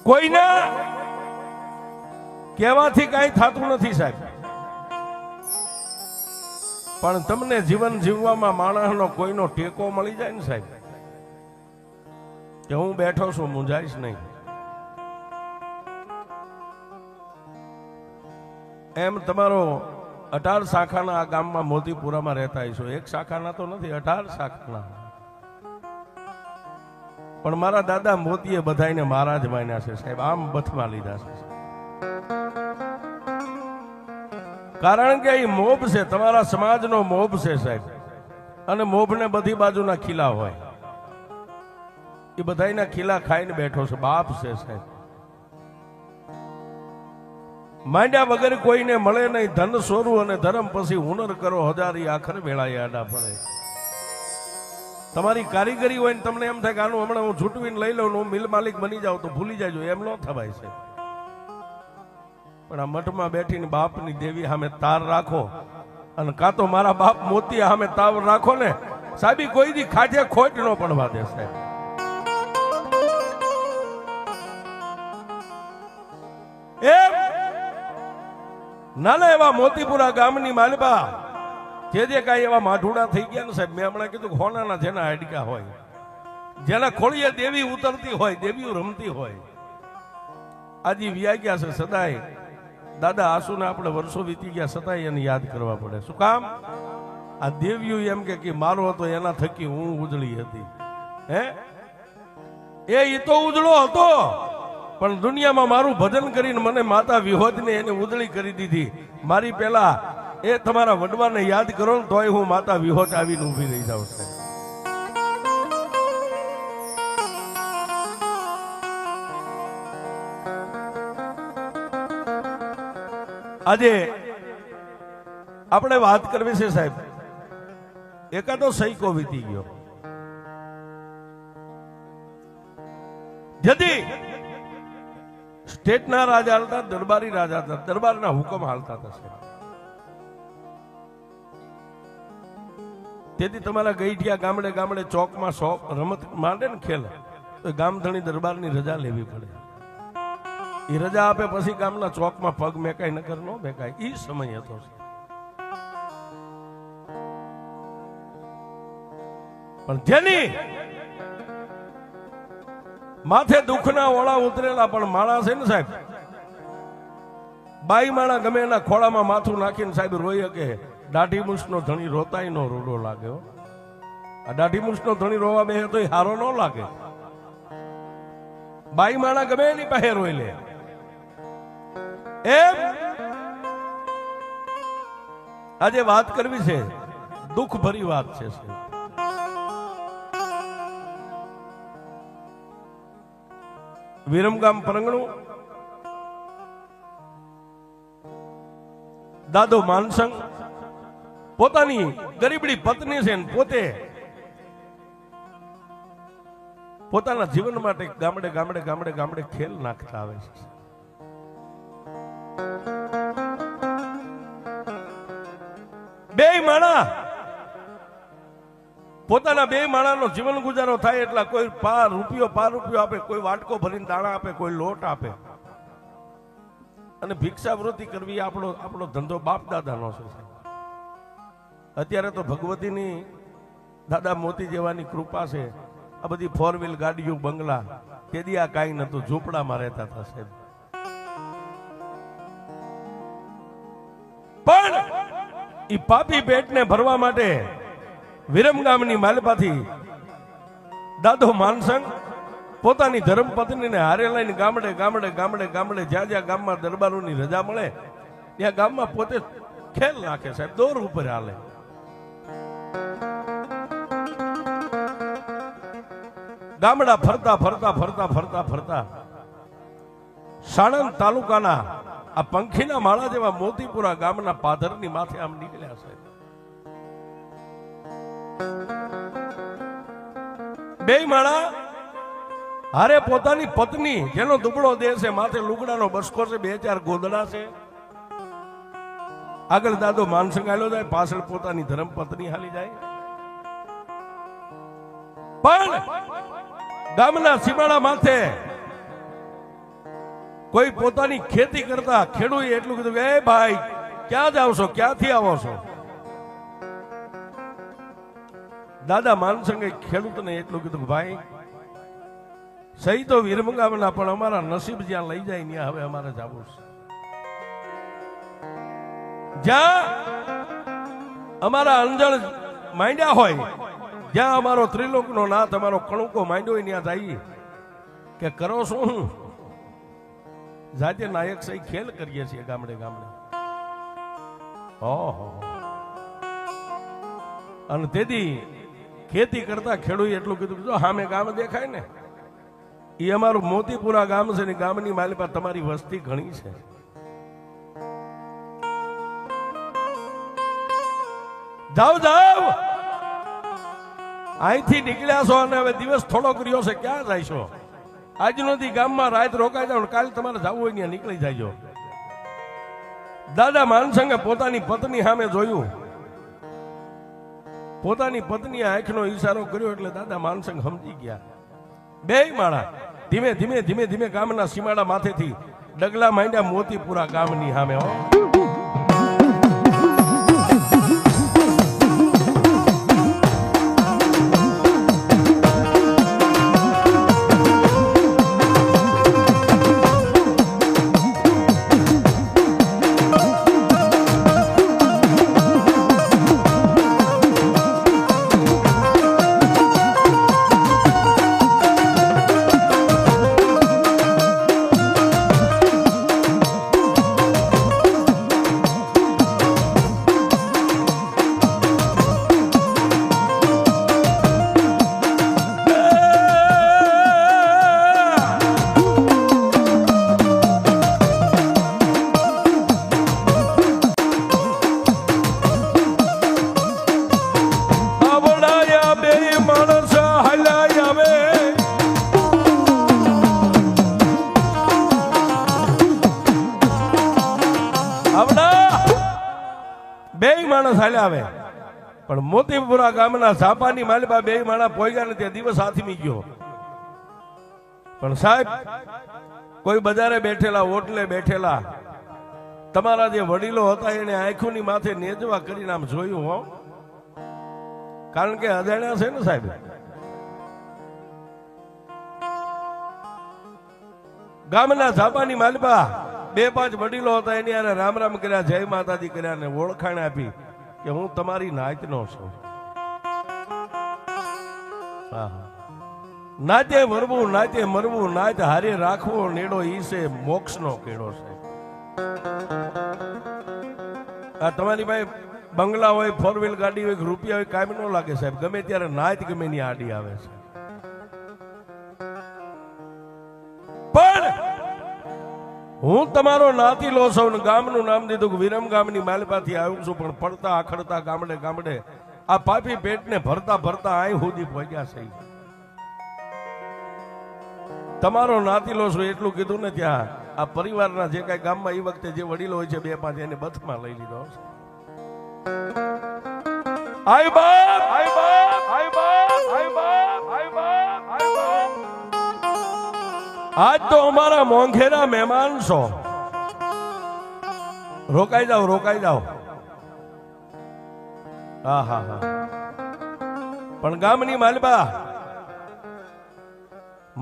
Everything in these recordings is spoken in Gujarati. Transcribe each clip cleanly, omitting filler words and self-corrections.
કોઈના કહેવાથી કાંઈ થતું નથી સાહેબ, પણ તમને જીવન જીવવામાં માણસનો કોઈનો ટેકો મળી જાય ને સાહેબ, કે હું બેઠો છું, મૂંઝાઈશ નહીં. એમ તમારો 18 શાખાના આ ગામમાં મોતીપુરામાં રહેતા હશો. એક શાખાના તો નથી, 18 શાખાના. પણ મારા દાદા મોતીએ બધાને મહારાજ માન્યા છે સાહેબ, આમ બથમાં લીધા છે. કારણ કે એ મોભ છે, તમારા સમાજનો મોભ છે સાહેબ. અને મોભને બધી બાજુના ખીલા હોય, એ બધાના ખીલા ખાઈને બેઠો છે, બાપ છે સાહેબ. માંડ્યા વગર કોઈને મળે નહીં, ધન સોરું અને ધર્મ પછી હુનર કરો હજારી, આખર વેળાએ આડા પડે. તમારી કારીગરી હોય ને તમને એમ થાય કે આનું હમણાં હું છૂટવીને લઈ લઉં, હું મિલ માલિક બની જાઉં તો ભૂલી જાજો, એમ ન થવાય છે. પણ આ મઠમાં બેઠીને બાપની દેવી સામે તાર રાખો, અને કાં તો મારા બાપ મોતી સામે તાર રાખો ને સાહેબી, કોઈ દી ખાજે ખોટ ન પડવા દે સાહેબ. એમ નાના એવા મોતીપુરા ગામની માલબા જે કાંઈ એવા માઢુડા થઈ ગયા ને સાહેબ, મેં હમણાં કીધું હોનાના જેના હાડકા હોય, જેના ખોળીએ દેવી ઉતરતી હોય, દેવીઓ રમતી હોય, આજે વ્યા ગયા છે. સદાય દાદા આસુને આપણે વર્ષો વીતી ગયા છતાંય એને યાદ કરવા પડે. શું કામ? આ દેવીઓ એમ કે મારો હતો એના થકી હું ઉજળી હતી. હે એ તો ઉજળો હતો, પણ દુનિયામાં મારું ભજન કરીને મને માતા વિહોદને એને ઉજળી કરી દીધી. મારી પેલા એ તમારા વડવાને યાદ કરો ને તોય હું માતા વિહોત આવીને ઊભી રહી જાઉં છું. આજે આપણે વાત કરવી છે સાહેબ, એકાદો સૈકો વીતી ગયો. જદી સ્ટેટના રાજા હાલતા, દરબારી રાજા હતા, દરબારના હુકમ હાલતા હતા. તેથી તમારા ગઈઠિયા ગામડે ગામડે ચોકમાં રમત માંડે ને ખેલ, તો ગામધણી દરબારની રજા લેવી પડે. એ રજા આપે પછી ગામના ચોકમાં પગ મેકાય, નકર નો મેકાય. એ સમય હતો. પણ જેની માથે દુઃખના ઓળા ઉતરેલા પણ માણસ છે ને સાહેબ, બાઈ માણા ગમે એના ખોળામાં માથું નાખીને સાહેબ રોઈ કે દાઢી મૂછનો ધણી રોતાય નો રૂડો લાગ્યો. આ દાઢી મૂછનો ધણી રોવા બે તો હારો ન લાગે. બાઈ માણા ગમે એની પાસે રોઈ લે. એમ આજે વાત કરવી છે, દુઃખ ભરી વાત છે. વિરમગામ પરંગણું દાદો માનસંગ પોતાની ગરીબડી પત્ની છે, પોતે પોતાના જીવન માટે ગામડે ગામડે ગામડે ગામડે ખેલ નાખતા આવે છે. બે માણા પોતાના બે માણાનો જીવન ગુજારો થાય એટલા કોઈ પાર રૂપિયો આપે, કોઈ વાટકો ભરીને દાણા આપે, કોઈ લોટ આપે. અને ભિક્ષાવૃત્તિ કરવી આપણો ધંધો બાપ દાદાનો છે. અત્યારે તો ભગવતીની દાદા મોતી જેવાની કૃપા છે. આ બધી 4 વ્હીલ ગાડીઓ, બંગલા, તેદી આ કાંઈ નતું, ઝૂંપડામાં રહેતા હતા સાહેબ. પણ ઈ પાપી પેટને ભરવા માટે વિરમગામની માલપાથી દાદો માનસંગ પોતાની ધર્મપત્નીને હારે લઈને ગામડે ગામડે ગામડે ગામડે જ્યાં ગામમાં દરબારોની રજા મળે ત્યાં ગામમાં પોતે ખેલ નાખે સાહેબ, દોર ઉપર હાલે. ગામડા ફરતા ફરતા ફરતા ફરતા ફરતા સાણંદ તાલુકાના આ પંખીના માળા જેવા મોતીપુરા ગામના પાદરની માથે આમ નીકળ્યા છે. બે માળા હારે પોતાની પત્ની, જેનો દુબળો દેહ છે, માથે લુગડાનો બસકો છે, 2-4 ગોદડા છે. આગળ દાદો માનસંગ હાલ્યો જાય, પાછળ પોતાની ધર્મપત્ની હાલી જાય. પણ ગામના સીમાડા માથે કોઈ પોતાની ખેતી કરતા ખેડૂએ એટલું કીધું કે એ ભાઈ ક્યાં જાવ છો, ક્યાંથી આવો છો? દાદા માનસંગે ખેડૂતને એટલું કીધું કે ભાઈ સહી તો વિરમગામના, પણ અમારા નસીબ જ્યાં લઈ જાય ત્યાં હવે અમારે જવું છે. જ્યાં અમારા અંજળ માંડ્યા હોય, જ્યાં અમારો ત્રિલોકનો નાથ અમારો કણુકો માંડ્યો હોય ત્યાં જઈએ. કે કરો શું? હું જાતે નાયક સહી ખેલ કરીએ છીએ ગામડે ગામડે. ઓહો. અને તેથી ખેતી કરતા ખેડૂએ એટલું કીધું જો સામે ગામ દેખાય ને એ અમારું મોતીપુરા ગામ છે ને ગામની માલિપા તમારી વસ્તી ઘણી છે. જાઓ જાઓ, અહીંથી નીકળ્યા છો અને હવે દિવસ થોડોક રહ્યો છે, ક્યાં જાય છો? આજનો દી ગામમાં રાત રોકાઈ જાવ, કાલે તમારે જવું હોય ત્યાં નીકળી જાય. દાદા માનસંગે પોતાની પત્ની સામે જોયું, પોતાની પત્ની આંખનો ઈશારો કર્યો એટલે દાદા માનસંગ સમજી ગયા. બે માળા ધીમે ધીમે ધીમે ધીમે ગામના સીમાડા માથેથી ડગલા માંડ્યા મોતીપુરા ગામની સામે. બે માણસ હાલ્યા આવે, પણ મોતીપુરા ગામના ઝાપાની માલિપા બે માણસ પોગ્યા ને ત્યાં દિવસ હાથમી ગયો. પણ સાહેબ કોઈ બજારે બેઠેલા, ઓટલે બેઠેલા તમારા જે વડીલો હતા એને આંખોની માથે નેજવા કરીને આમ જોયું. હો, કારણ કે અજાણ્યા છે ને સાહેબ. ગામના ઝાપાની માલિપા બે પાંચ વડીલો હતા, એની આને રામ રામ કર્યા, જય માતાજી કર્યા ને ઓળખાણ આપી કે હું તમારી નાતનો છું. નાતે વરવું, નાતે મરવું, નાત હારે રાખવો નેડો ઈ છે મોક્ષનો કેડો છે. આ તમારી પાસે બંગલા હોય, ફોર વ્હીલ ગાડી હોય, રૂપિયા હોય, કાયમ ન લાગે સાહેબ. ગમે ત્યારે નાત ગમે ની આડી આવે છે. પણ હું તમારો નાતી લો છું, ગામનું નામ દીધું વિરમ ગામની માલિપાથી આવ્યું છું, પણ પડતા આખડતા ગામડે ગામડે આ પાપી પેટને ભરતા ભરતા આય સુધી પહોંચ્યા છે. તમારો નાતી લો છું એટલું કીધું ને ત્યાં આ પરિવારના જે કઈ ગામમાં એ વખતે જે વડીલો હોય છે બે પાંચ એને બથમાં લઈ લીધો. આય બાપ, આય બાપ, આય બાપ, આય બાપ, આય બાપ, આય બાપ. આજ તો અમારા મોંઘેરા મહેમાન છો. રોકાઈ જાઓ, રોકાઈ જાઓ. હા હા હા. પણ ગામની માલિપા,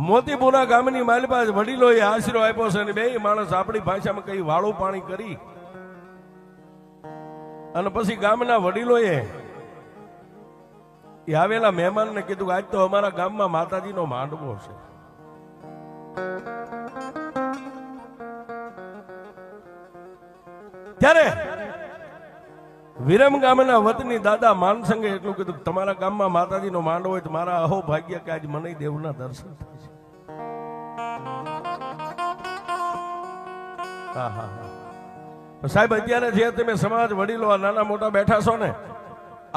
મોતીપુરા ગામની માલિપા વડીલોએ આશરો આપ્યો છે, અને બે માણસ આપણી ભાષામાં કઈ વાળું પાણી કરી અને પછી ગામના વડીલોએ આવેલા મહેમાનને કીધું આજ તો અમારા ગામમાં માતાજીનો માંડવો છે. ત્યારે વિરમ ગામના વતની દાદા માનસંગે એટલું કીધું તમારા ગામમાં માતાજીનો માંડવો હોય તો મારા અહો ભાગ્ય કે આજ મને દેવના દર્શન થાય છે. હા હા હા. સાહેબ અત્યારે જે તમે સમાજ વડીલો નાના મોટા બેઠા છો ને,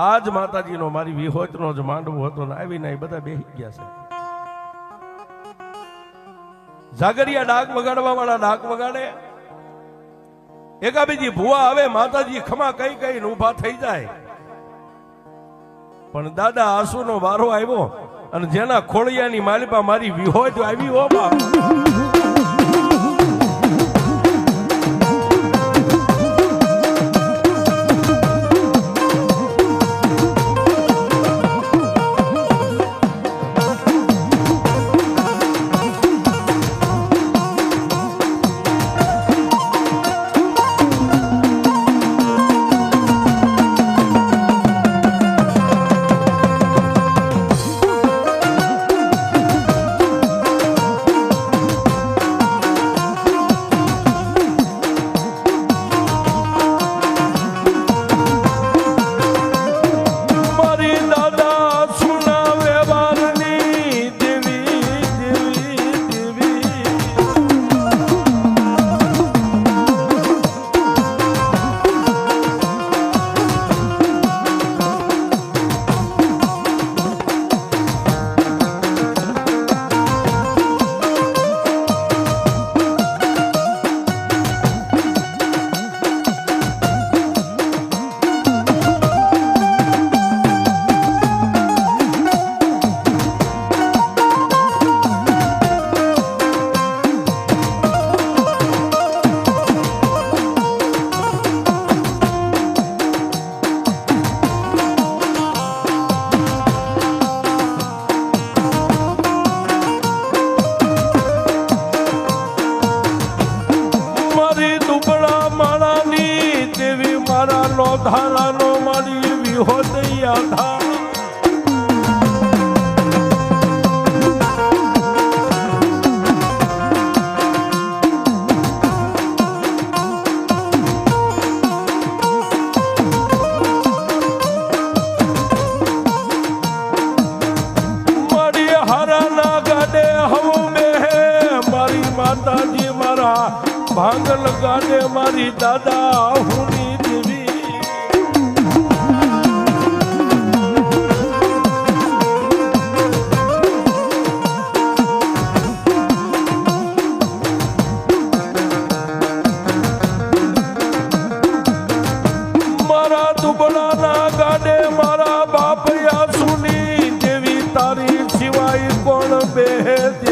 આજ માતાજીનો મારી વિહોતનો જ માંડવો હતો ને આવીને બધા બેસી ગયા છે. જાગરિયા ડાક વગાડવા વાળા ડાક વગાડે, એકાબીજી ભુવા આવે, માતાજી ખમા કઈ કઈ ઉભા થઈ જાય. પણ દાદા આંસુનો વારો આવ્યો અને જેના ખોળિયાની માલિપા મારી વિહોત આવી હો બાપ. ધારાનો મારી વિહોદયા ધારા માતાજી મારા ભાંગલ ગાડે મારી દાદા હુની દેવી મારા દુબળાના ગાડે મારા બાપયા સુની દેવી તારી સિવાય કોણ બેહે દેવી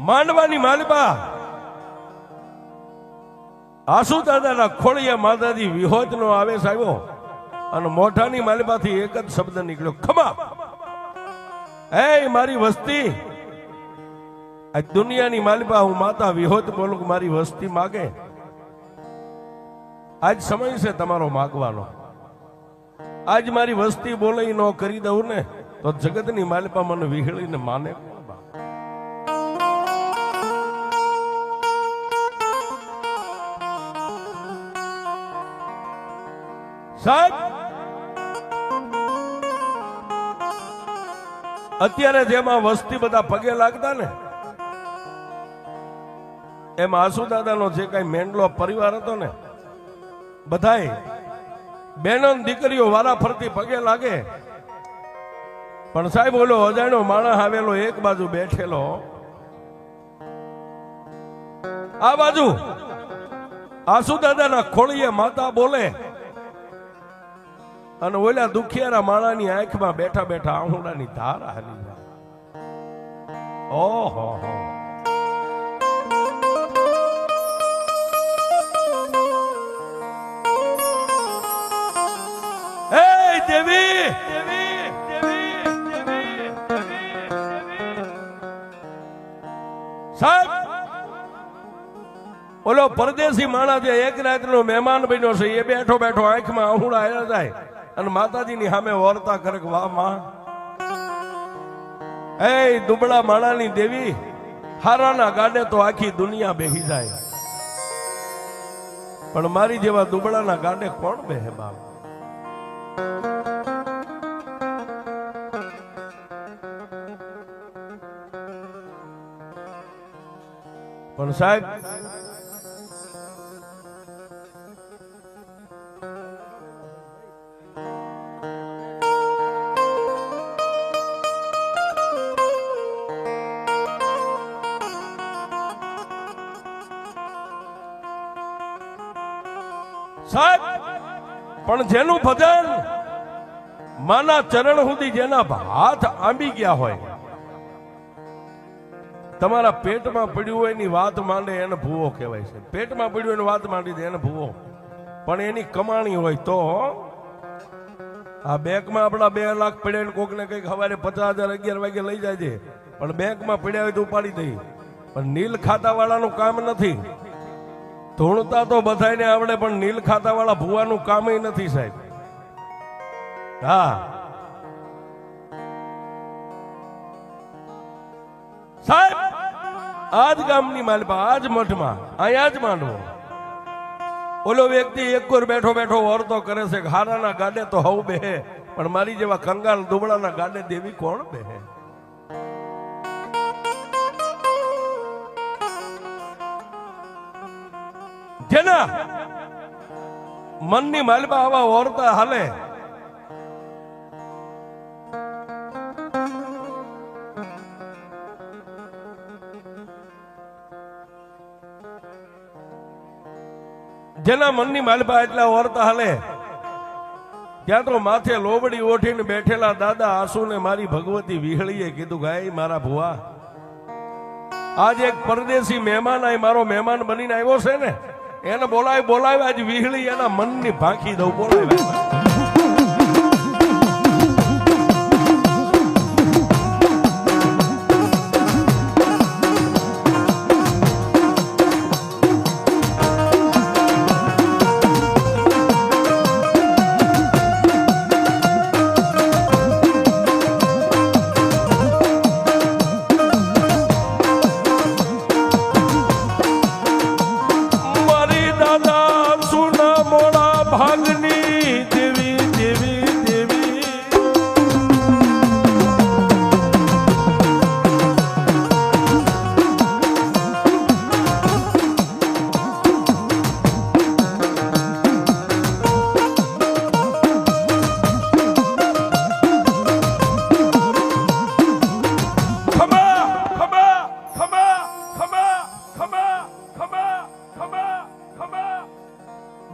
માંડવાની માલબા આસુ દાદાના ખોળિયા માતાજી વિહોત નો આવેશ આવ્યો અને મોઢાની માલબાથી એક જ શબ્દ નીકળ્યો ખમા. એ મારી વસ્તી આ દુનિયાની માલબા હું માતા વિહોત બોલું મારી વસ્તી માગે. આજ સમય છે તમારો માગવાનો. આજ મારી વસ્તી બોલે ન કરી દઉં ને તો જગતની માલબા મને વિહળીને માને. સાહેબ અત્યારે જેમાં વસ્તી બધા પગે લાગતા ને એમાં આસુદાદાનો જે કઈ મેંડલો પરિવાર હતો ને બધાય બહેનો દીકરીઓ વારા ફરતી પગે લાગે. પણ સાહેબ ઓલો અજાણ્યો માણસ આવેલો એક બાજુ બેઠેલો આ બાજુ આસુદાદાના ખોળીએ માતા બોલે અને ઓલા દુખિયારા માણાની આંખમાં બેઠા બેઠા આહુડાની ધાર હાલી જાય. ઓહો હે દેવી દેવી દેવી દેવી સાહેબ ઓલો પરદેશી માણા જે એક રાતનો મહેમાન બન્યો છે એ બેઠો બેઠો આંખમાં આહુડા આવ્યા જાય અને માતાજીની સામે વર્તા કરે વાહ માં એ દુબળા માણાની દેવી હારાના ગાડે તો આખી દુનિયા બેહી જાય પણ મારી જેવા દુબળાના ગાડે કોણ બેહે બાપ. પણ સાહેબ સાહેબ પણ જેનું ભજન માના ચરણ સુધી જેના હાથ આંબી ગયા હોય તમારા પેટમાં પડ્યું હોય એની વાત માંડે એને ભૂવો કહેવાય છે. પેટમાં પડ્યું એની વાત માંડી દે એને ભૂવો. પણ એની કમાણી હોય તો આ બેંકમાં આપણા 2 લાખ પડ્યા કોકને કઈક સવારે 50,000 11 વાગે લઈ જાય છે પણ બેંકમાં પડ્યા હોય તો ઉપાડી દઈ. પણ નીલ ખાતા વાળાનું કામ નથી. ધૂણતા તો બધાને આવડે પણ નીલ ખાતા વાળા ભૂવાનું કામ નથી સાહેબ. હા સાહેબ આજ ગામની માલપા આજ મઠમાં અહીંયા જ માંડવો ઓલો વ્યક્તિ એક કોર બેઠો બેઠો વર્તો કરે છે હારાના ગાડે તો હવ બેહે પણ મારી જેવા કંગાલ દુબળાના ગાડે દેવી કોણ બેહે. જેના મનની માલબા આવા વર્તા હાલે જેના મનની માલપા એટલા વર્તા હાલે ત્યાં તો માથે લોબડી ઓઠીને બેઠેલા દાદા આસુને મારી ભગવતી વિહળીએ કીધું ગાય મારા ભુવા આજ એક પરદેશી મહેમાન આય મારો મહેમાન બનીને આવ્યો છે ને એને બોલાવે આજ વિહળી એના મનની ભાંખી દઉં બોલાવે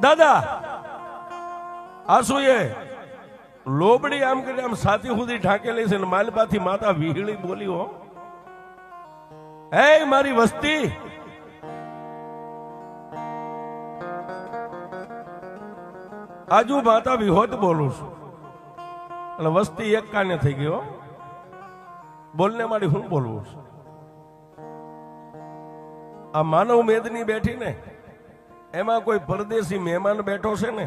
દાદા આસુએ લોબડી આમ કરીને આમ સાથી સુધી ઢાંકેલી છે ને માલપાથી માતા વિહળી બોલી હો હે મારી વસ્તી આજુ માતા વિહોત બોલું છું એટલે વસ્તી એક કાને થઈ ગયો બોલને મારી હું બોલવું છું આ માનવ મેદની બેઠી ને એમાં કોઈ પરદેશી મહેમાન બેઠો છે ને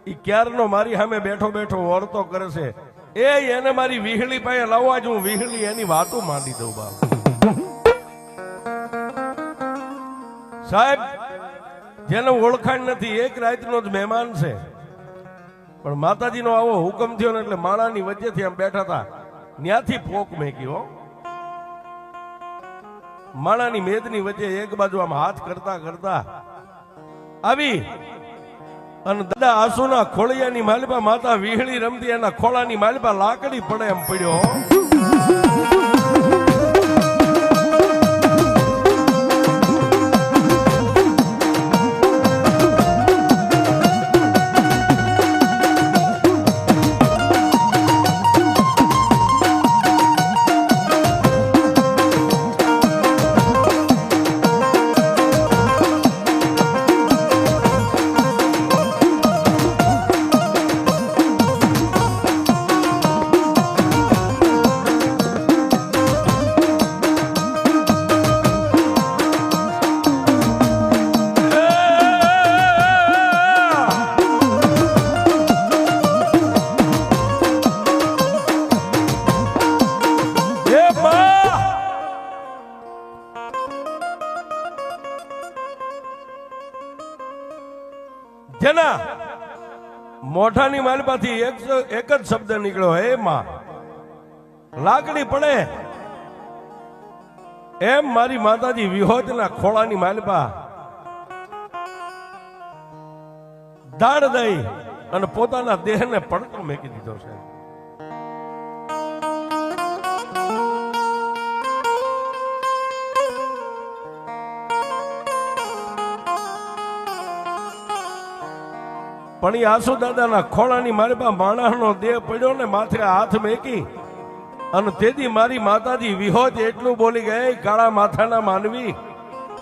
એ ક્યારનો મારી સામે બેઠો બેઠો વર્તો કરે છે એને મારી વિહળી પાસે લાવવા જ હું વિહળી એની વાતો માંડી દઉં બાપ સાહેબ જેને ઓળખાણ નથી એક રાતનો જ મહેમાન છે પણ માતાજીનો આવો હુકમ થયો ને એટલે માણાની વચ્ચેથી આમ બેઠા હતા ત્યાંથી પોક મેક્યો માણાની મેદની વચ્ચે એક બાજુ આમ હાથ કરતા કરતા આવી અને દાદા આસુના ખોળિયાની માલપા માતા વિહળી રમતી એના ખોળાની માલપા લાકડી પડે એમ પડ્યો જેના મોઢાની માલપાથી એક જ શબ્દ નીકળ્યો હે માં લાકડી પડે એમ મારી માતાજી વિહોતના ખોળાની માલપા દાડ દઈ અને પોતાના દેહને પડતો મેકી દીધો છે પણ એ આસુ દાદાના ખોળાની માલપા માણસનો દેહ પડ્યો ને માથે હાથ મેકી અને તેથી મારી માતાજી વિહોત એટલું બોલી ગઈ કાળા માથાના માનવી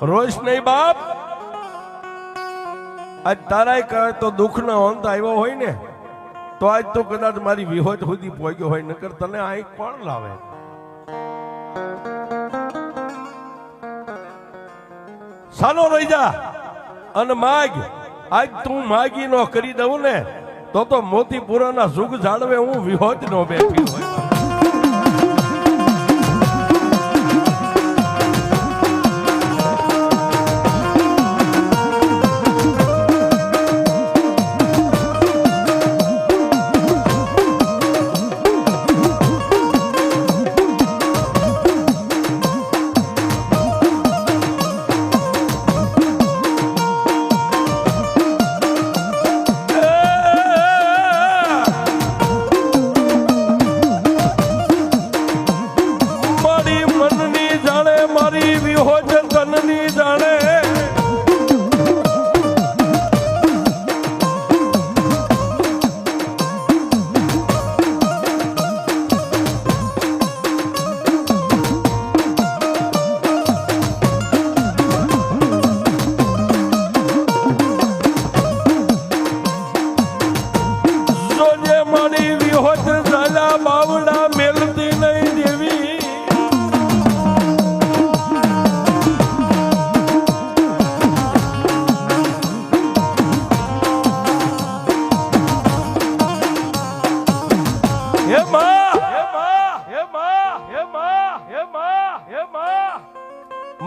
રોષ નહીં બાપ આજ તારાય કહે તો દુઃખનો અંત આવ્યો હોય ને તો આજ તો કદાચ મારી વિહોત સુધી પહોંચ્યો હોય નકર તને આ કોણ લાવે સાનો રહી જા અને માગ આજ તું માગી નો કરી દઉં ને તો મોતીપુરાના સુખ જાળવે હું વિહોત નો બેઠી હોય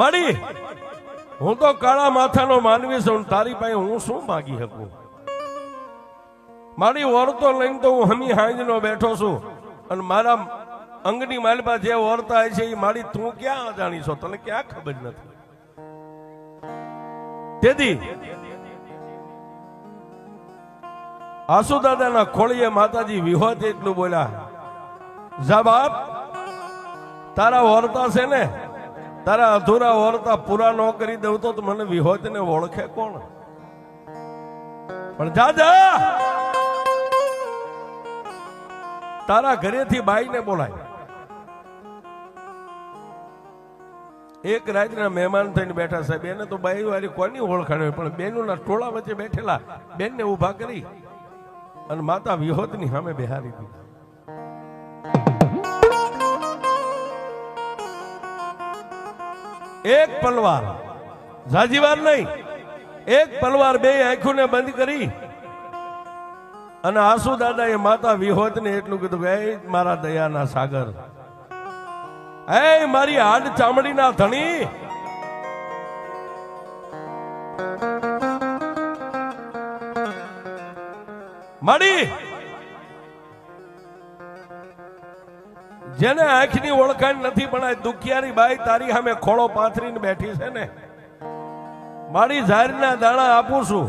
માડી હું તો કાળા માથાનો માનવી છું, તારી પાસે હું શું માગી શકું? મારી ઓરતો લઈને તો હું હમી હાંજનો બેઠો છું, અને મારા અંગની માલપા જે ઓરતા છે એ મારી તું ક્યાં અજાણી છો? તને ક્યાં ખબર નથી? તેથી આસુ દાદાના ખોળીએ માતાજી વિહોત એટલું બોલ્યા, જા બાપ, તારા ઓરતા છે ને, તારા અધૂરા ઓરતા પૂરા ન કરી દઉં તો મને વિહોત ને ઓળખે કોણ? પણ જા જા, તારા ઘરેથી બાઈને બોલાય. એક રાતના મહેમાન થઈને બેઠા સાહેબ, એને તો બાઈ વાળી કોની ઓળખાણ હોય, પણ બેનોના ટોળા વચ્ચે બેઠેલા બેનને ઉભા કરી અને માતા વિહોતની સામે બેહારી દીધી. એક પલવાર, ઝાજીવાર નહીં, એક પલવાર બે આંખોને બંધ કરી અને આસુ દાદાએ માતા વિહોતને એટલું કીધું કે એ મારા દયાના સાગર, એ મારી હાડ ચામડીના ધણી, માડી જેને આંખની ઓળખાણ નથી પણ આ દુખિયારી બાઈ તારી સામે ખોળો પાથરીને બેઠી છે ને, મારી ઝારના દાણા આપું છું.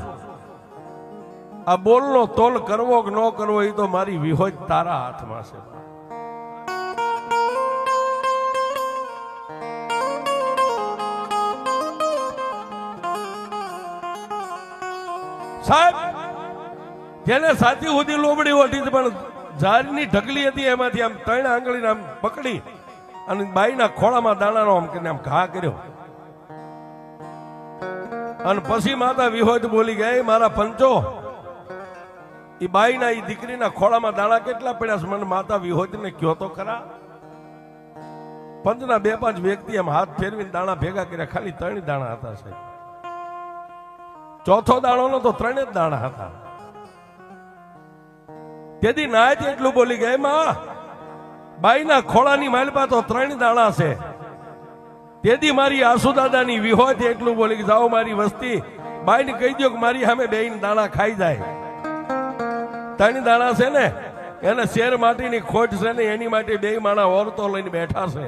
આ બોલનો તોલ કરવો કે ન કરવો એ તો મારી વિહોજ તારા હાથમાં છે. સાહેબ, જેને સાચી સુધી લોબડી ઓઢી પણ ઝાડની ઢગલી હતી એમાંથી આમ 3 આંગળીને આમ પકડી અને બાઈના ખોળામાં દાણાનો આમ કરીને આમ ઘા કર્યો. અને પછી માતા વિહોજ બોલી ગઈ, મારા પંચો, એ બાઈના એ દીકરીના ખોળામાં દાણા કેટલા પડ્યા છે મને માતા વિહોજને કયો તો ખરા. પંચના 2-5 વ્યક્તિ એમ હાથ ફેરવીને દાણા ભેગા કર્યા, ખાલી 3 દાણા હતા સાહેબ. ચોથો દાણો નો તો 3 જ દાણા હતા. તેથી નાયત એટલું બોલી ગઈ, માં બાઈના ખોળાની માલપા તો 3 દાણા છે. તેથી મારી આસુ દાદાની વિહોજ એટલું બોલી કે જાઓ મારી વસ્તી બાઈને કહી દો કે મારી સામે બેન દાણા ખાઈ જાય. 3 દાણા છે ને, એને શેર માટીની ખોટ છે ને, એની માટે 2 માણા ઓરતો લઈને બેઠા છે,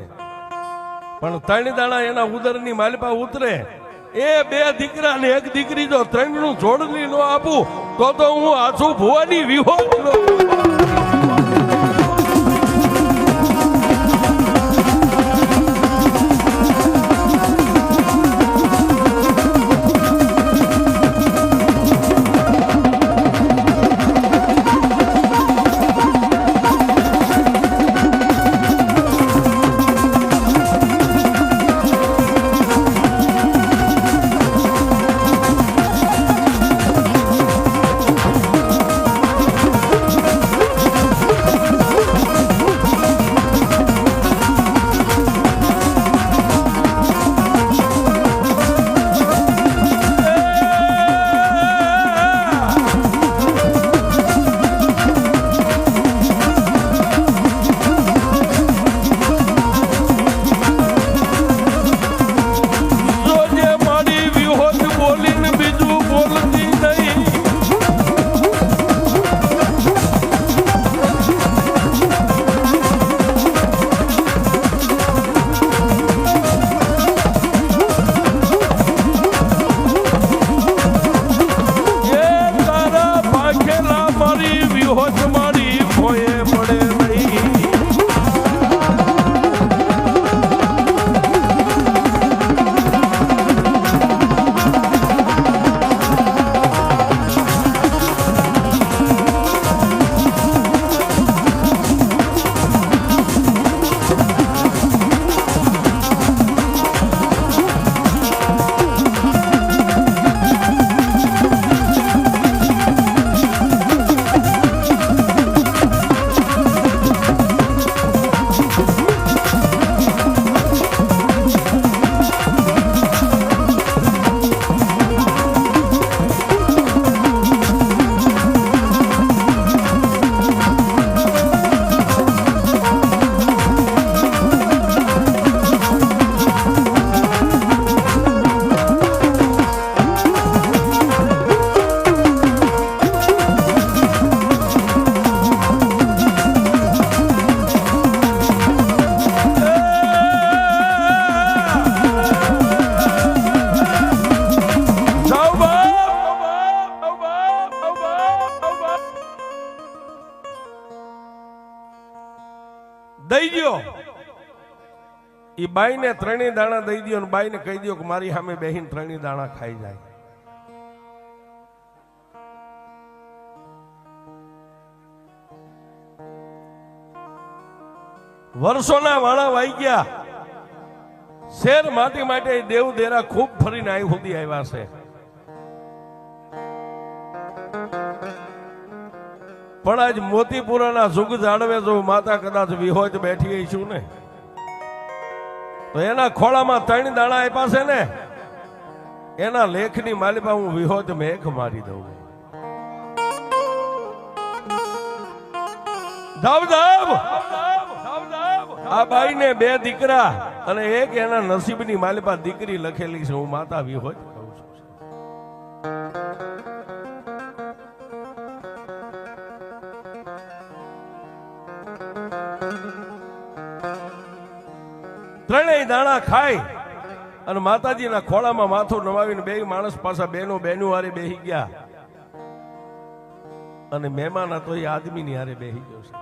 પણ 3 દાણા એના ઉદરની માલપા ઉતરે. એ 2 દીકરા ને 1 દીકરી જો 3 નું જોડણી નો આપું તો હું આછું ભુવાની વિહોજ એ બાઈને ત્રણેય દાણા દઈ દો અને બાઈને કહી દો કે મારી સામે બેહીને ત્રણેય દાણા ખાઈ જાય. વર્ષોના વાળા વાઈ ગયા. શેર માટી માટે દેવ દેરા ખૂબ ફરીને અહીં સુધી આવ્યા છે. પણ આજ મોતીપુરાના સુખ જાળવે જો માતા કદાચ વિહોજ બેઠી છું ને તો એના ખોળામાં ત્રણ દાણા આપ્યા છે ને એના લેખની માલિપા હું વિહોજ મેઘ મારી દઉં. ધાવ ધાવ આ બાઈ ને બે દીકરા અને એક એના નસીબની માલિપા દીકરી લખેલી છે. હું માતા વિહોજ કહું છું. ત્રણેય દાણા ખાઈ અને માતાજીના ખોળામાં માથું નવાવીને બે માણસ પાછા બેનો હારે બેહી ગયા અને મહેમાન હતો એ આદમીની હારે બેહી ગયો છે.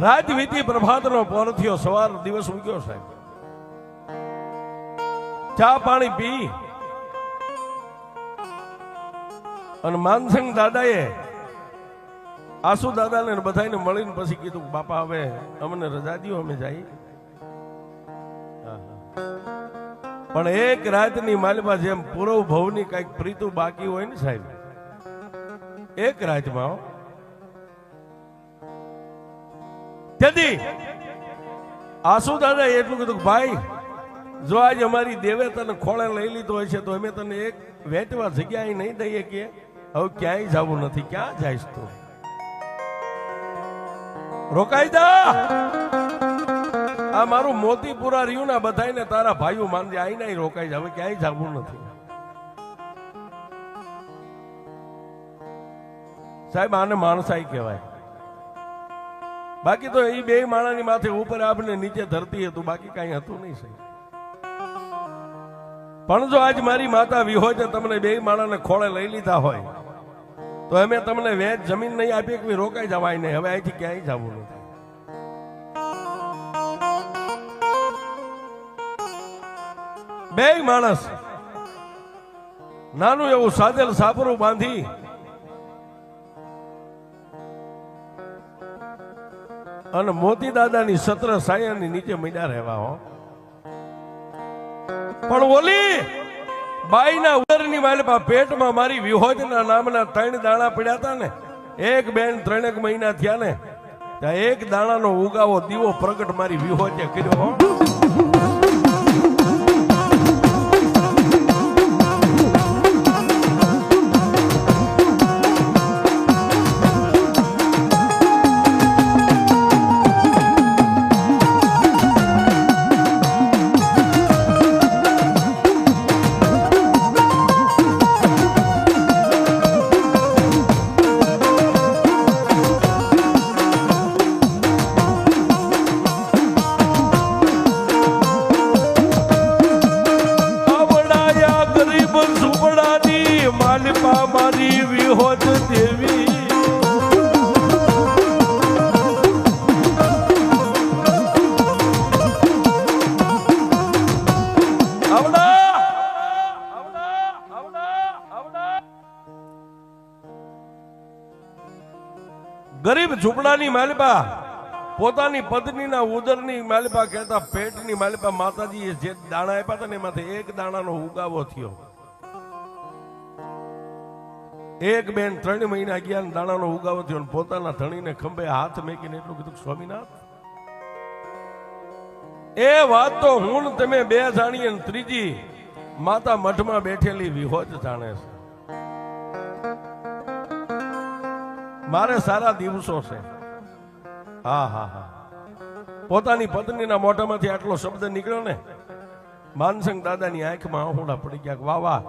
રાત વીતી પ્રભાતનો પોર થયો. સવાર દિવસ ઉગ્યો સાહેબ. ચા પાણી પી અને માનસિંહ દાદાએ આસુ દાદાને બધાને મળીને પછી કીધું બાપા હવે અમને રજા દો, અમે જઈએ. પણ એક રાતની માલિપા જેમ પૂરવ ભવની કઈક પ્રીતુ બાકી હોય ને સાહેબ, એક રાતમાં તેથી આસુ દાદા એટલું કીધું ભાઈ જો આજ અમારી દેવે તને ખોળે લઈ લીધો હોય છે તો અમે તને એક વેચવા જગ્યાએ નહીં દઈએ કે હવે ક્યાંય જવું નથી. ક્યાં જઈશ તું? રોકાઈ જા. આ મારું મોતીપુરા રહ્યું ને બધાને તારા ભાઈઓ માનજે. આઈ નહીં રોકાઈ જા. હવે ક્યાંય જવું નથી સાહેબ. આને માણસાઈ કહેવાય. બાકી તો એ બે માણાની માથે ઉપર આપને નીચે ધરતી હતું, બાકી કઈ હતું નહીં સાહેબ. પણ જો આજ મારી માતા વિહોજે તમને બે માણાને ખોળે લઈ લીધા હોય તો અમે તમને વેચ જમીન નહીં આપીએ કે રોકાઈ જવાય નહીં. હવે અહીંથી ક્યાંય જવું નથી. બે માણસ નાનું એવું સાદેલ સાપરું બાંધી અને મોતી દાદાની સત્ર સાયાની નીચે મીડા રહેવા હો. પણ ઓલી બાઈના ઉદરની માલિપા પેટમાં મારી વિહોજના નામના ત્રણ દાણા પડ્યા હતા ને, એક બેન 3 મહિના થયા ને ત્યાં એક દાણાનો ઉગાવો દીવો પ્રગટ મારી વિહોજે કર્યો. મારી વિહોજ દેવી ગરીબ ઝૂંપડાની માલિપા પોતાની પત્નીના ઉદરની માલિપા કહેતા પેટની માલિપા માતાજીએ જે દાણા આપ્યા હતા ને એમાંથી એક દાણાનો ઉગાવો થયો. એક બેન 3 મહિના ગયા ને દાણાનો ઉગાવો થયો. પોતાના ધણીને ખંભે હાથ મેકીને એટલું કીધું સ્વામીનાથ એ વાત તો હું તમે બે જાણીએ ને ત્રીજી માતા મઠમાં બેઠેલી વિહોજ જાણે છે. મારે સારા દિવસો છે. હા હા હા. પોતાની પત્નીના મોઢામાંથી આટલો શબ્દ નીકળ્યો ને માનસિંહ દાદાની આંખમાં આંસુડા પડી ગયા. વાહ વાહ.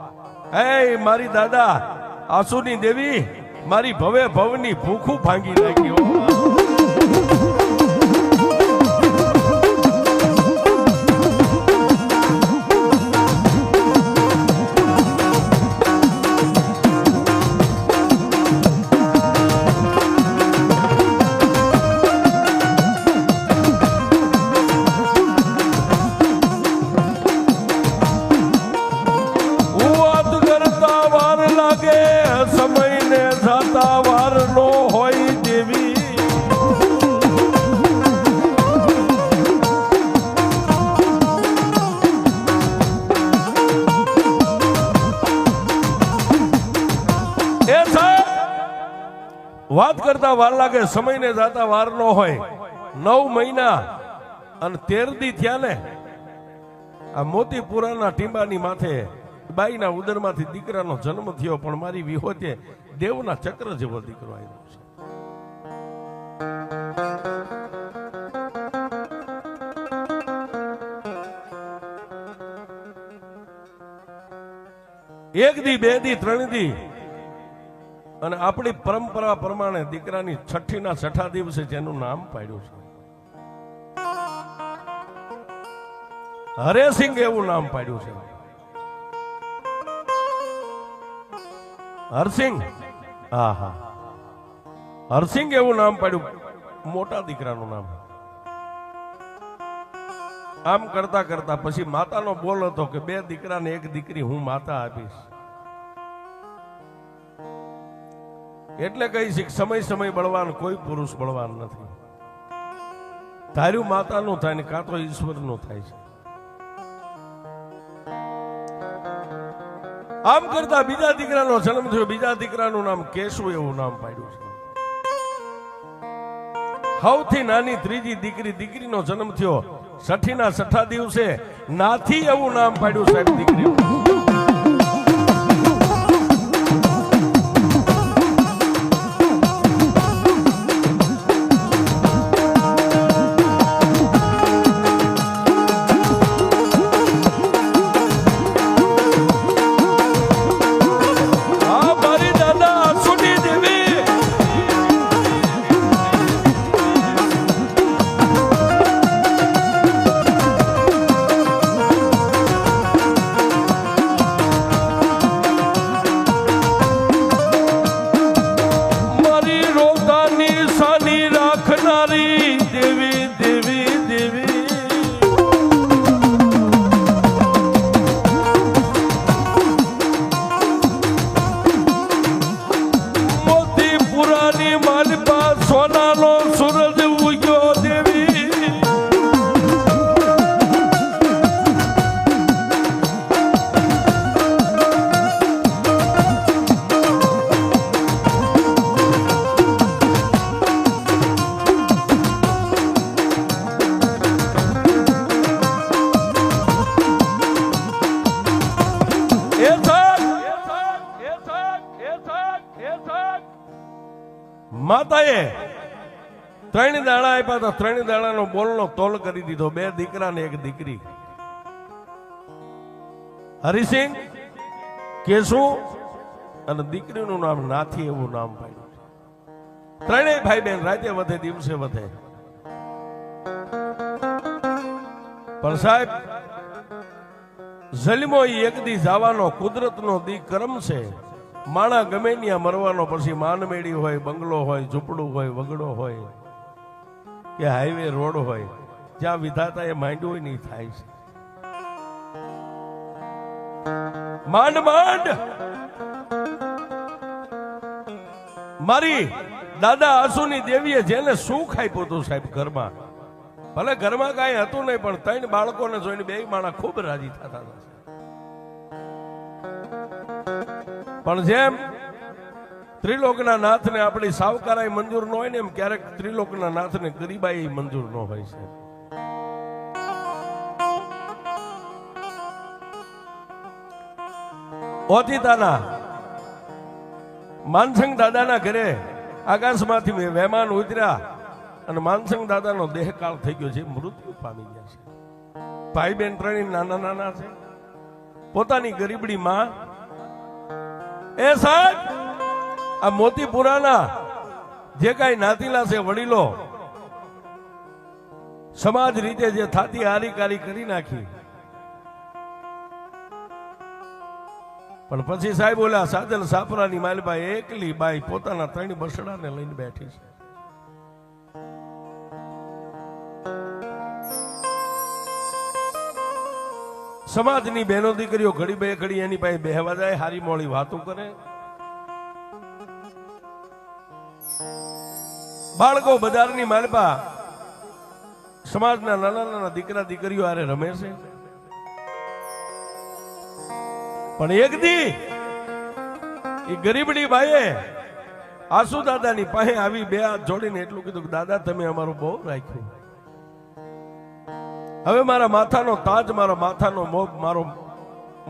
એ મારી દાદા આસુની દેવી મારી ભવે ભવની ભૂખું ભાંગી નાખ્યો. વાત કરતા વાર લાગે, સમયને જાતા વાર ન હોય. 9 મહિના અને 13 દી થયા ને આ મોતીપુરાના ટીંબાની માથે બાઈના ઉદરમાંથી દીકરાનો જન્મ થયો, પણ મારી વિહોતે દેવના ચક્ર જેવો દીકરો આવ્યો છે. એક દી, 2 દી, 3 દી અને આપણી પરંપરા પ્રમાણે દીકરાની છઠ્ઠીના 6ઠા દિવસે જેનું નામ પાડ્યું છે હરેસિંહ, એવું નામ પાડ્યું છે. હરસિંહ, હા હા, હરસિંહ એવું નામ પાડ્યું, મોટા દીકરાનું નામ. આમ કરતા કરતા પછી માતાનો બોલ હતો કે 2 દીકરા ને 1 દીકરી હું માતા આપીશ. એટલે કહી છે સમય સમય બળવાન, કોઈ પુરુષ બળવાન નથી. ધાર્યું માતાનું થાય ને કાં તો ઈશ્વરનું થાય છે. આમ કરતા બીજા દીકરાનો જન્મ થયો. બીજા દીકરાનું નામ કેશુ એવું નામ પાડ્યું છે. સૌથી નાની ત્રીજી દીકરીનો જન્મ થયો. છઠ્ઠીના 6ઠા દિવસે નાથી એવું નામ પાડ્યું સાહેબ દીકરી. માતાએ 3 દાણા આપ્યા તો 3 દાણાનો બોલનો તોલ કરી દીધો. 2 દીકરા ને 1 દીકરી. હરિસિંહ, કેશુ અને દીકરીનું નામ નાથી એવું નામ પાડ્યું. 3 ભાઈ બહેન રાતે વધે, દિવસે વધે. પણ સાહેબ જન્મો એક દી જવાનો, કુદરતનો દી કર્મ છે. માણા ગમે ત્યાં મરવાનો, પછી માનમેડી હોય, બંગલો હોય, ઝૂંપડું હોય, વગડો હોય કે હાઈવે રોડ હોય, જ્યાં વિધાતા એ માંડ્યું હોય નહીં થાય છે. માંડ માંડ મારી દાદા આસુની દેવીએ જેને સુખ આપ્યું હતું સાહેબ ઘરમાં, ભલે ઘરમાં કાંઈ હતું નહીં, પણ 3 બાળકોને જોઈને 2 માણા ખૂબ રાજી થતા હતા. પણ જેમ ત્રિલોકના નાથને આપણી સાવકારાઈ મંજૂર ન હોય ને, એમ ક્યારેક ત્રિલોકના નાથને ગરીબાઈ મંજૂર ન હોય છે. ઓતિતાના માનસંગ દાદાના ઘરે આકાશમાંથી મહેમાન ઉતર્યા અને માનસંગ દાદાનો દેહકાળ થઈ ગયો છે, મૃત્યુ પામી ગયા છે. ભાઈ બેન 3 નાના નાના છે. પોતાની ગરીબડી માં એ સાહેબ આ મોતીપુરાના જે કાંઈ નાતીલા છે વડીલો, સમાજ રીતે જે થાતી હારીકારી કરી નાખી. પણ પછી સાહેબ ઓલા સાજલ સાપરાની માલબાઈ એકલી બાઈ પોતાના 3 બસડાને લઈને બેઠી છે. સમાજની બહેનો દીકરીઓ ઘડી બે ઘડી એની પાસે બેહવા જાય, હારી મોળી વાતો કરે. બાળકો બજારની માલપા સમાજના નાના નાના દીકરા દીકરીઓ આરે રમે છે. પણ એક દી એ ગરીબડી બાઈએ આસુ દાદાની પાસે આવી બે હાથ જોડીને એટલું કીધું કે દાદા તમે અમારું બહુ રાખ્યું, હવે મારા માથાનો તાજ, મારા માથાનો મોગ, મારો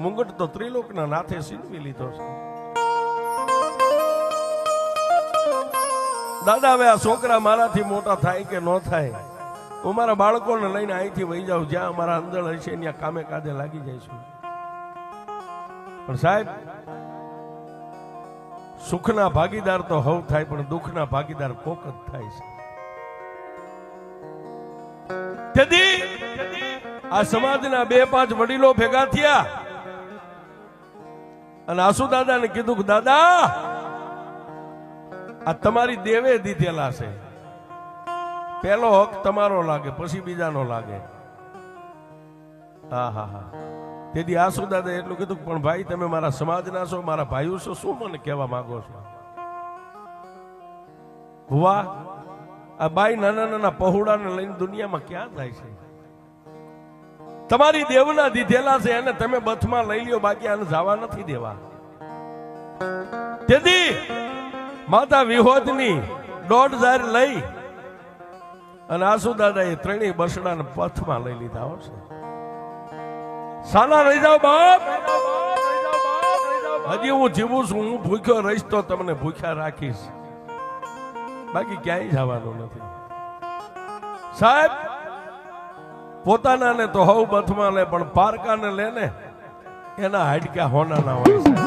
મુંગટ તો ત્રિલોકના નાથે સીનવી લીધો છે. દાદા હવે આ છોકરા મારાથી મોટા થાય કે ન થાય, હું મારા બાળકોને લઈને અહીંથી વહી જાઉં, જ્યાં અમારા અંદર હશે ત્યાં કામે કાજે લાગી જઈશું. પણ સાહેબ, સુખના ભાગીદાર તો હવ થાય, પણ દુઃખના ભાગીદાર કોક જ થાય છે. તેથી આ સમાજના 2-5 વડીલો ભેગા થયા અને આસુ દાદાને કીધું કે દાદા આ તમારી દેવે દીધેલા છે, પેલો હક તમારો લાગે પછી બીજાનો લાગે. હા હા હા. તેથી આસુ દાદા એટલું કીધું પણ ભાઈ તમે મારા સમાજના છો, મારા ભાઈઓ છો, શું મને કહેવા માંગો છો? ભુવા આ બાઈ નાના નાના પહોળાને લઈને દુનિયામાં ક્યાં જાય છે? તમારી દેવના દીધેલા છે એને તમે બથમાં લઈ લ્યો, બાકી આને જવા નથી દેવા. તેથી માતા વિહોદની 1.5 લઈ અને આસુ દાદાએ 3 બસડાને પથમાં લઈ લીધા હશે. સાના રહી જાઓ બાપ, હજી હું જીવું છું, હું ભૂખ્યો રહીશ તો તમને ભૂખ્યા રાખીશ, બાકી ક્યાંય જવાનું નથી. સાહેબ, પોતાના ને તો હવ બથમાં લે, પણ પારકાને લે ને એના હાડકા હોનાના હોય છે.